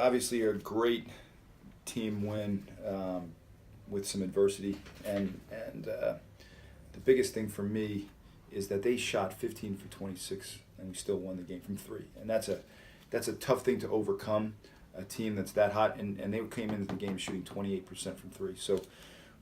obviously a great team win with some adversity, and the biggest thing for me is that they shot 15 for 26, and we still won the game from three, and that's a tough thing to overcome. A team that's that hot, and they came into the game shooting 28% from three. So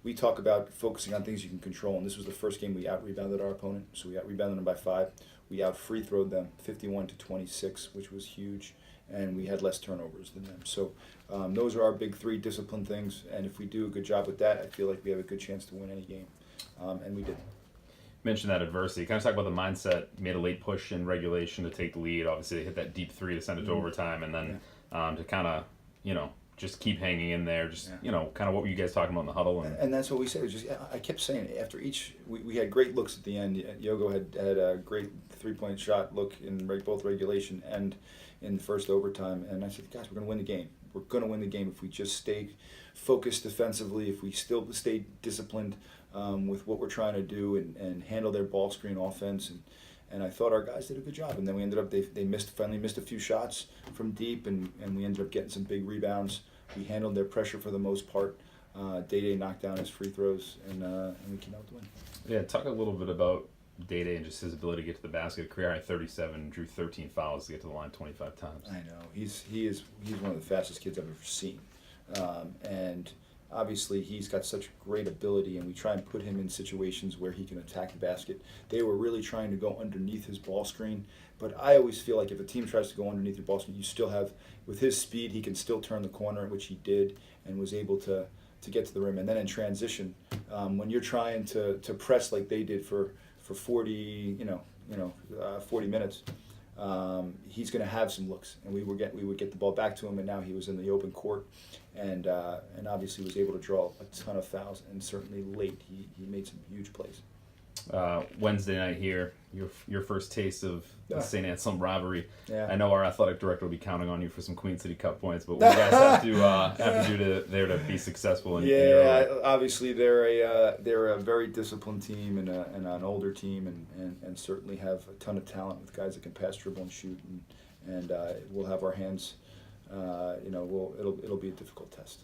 we talk about focusing on things you can control, and this was the first game we out-rebounded our opponent, so we out-rebounded them by 5. We out-free-throwed them 51 to 26, which was huge, and we had less turnovers than them. So those are our big 3 discipline things, and if we do a good job with that, I feel like we have a good chance to win any game, and we did. Mentioned that adversity. Kind of talk about the mindset. You made a late push in regulation to take the lead. Obviously, they hit that deep 3 to send it to overtime, and then to kind of, just keep hanging in there. Just, kind of what were you guys talking about in the huddle? And that's what we said. I kept saying after each, we had great looks at the end. Yogo had a great 3-point shot look in both regulation and in the first overtime. And I said, guys, we're going to win the game. We're going to win the game if we just stay focused defensively, if we still stay disciplined with what we're trying to do and handle their ball screen offense. And I thought our guys did a good job. And then we ended up, they finally missed a few shots from deep, and we ended up getting some big rebounds. We handled their pressure for the most part. Day knocked down his free throws, and we came out to win. Yeah, talk a little bit about Day and just his ability to get to the basket. Career high 37, drew 13 fouls to get to the line 25 times. I know. He's one of the fastest kids I've ever seen. And obviously he's got such great ability, and we try and put him in situations where he can attack the basket. They were really trying to go underneath his ball screen, but I always feel like if a team tries to go underneath your ball screen, you still have, with his speed, he can still turn the corner, which he did, and was able to get to the rim. And then in transition, when you're trying to press like they did for 40 minutes, he's going to have some looks, and we would get the ball back to him, and now he was in the open court, and obviously was able to draw a ton of fouls, and certainly late he made some huge plays. Wednesday night here, your first taste of the St. Anselm rivalry. Yeah. I know our athletic director will be counting on you for some Queen City Cup points, but what do you guys have to do there to be successful in your obviously they're a very disciplined team and an older team, and certainly have a ton of talent with guys that can pass, dribble, and shoot, and we'll have our hands. It'll be a difficult test.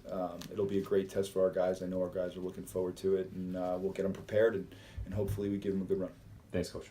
It'll be a great test for our guys. I know our guys are looking forward to it, and we'll get them prepared, and hopefully we give them a good run. Thanks, Coach.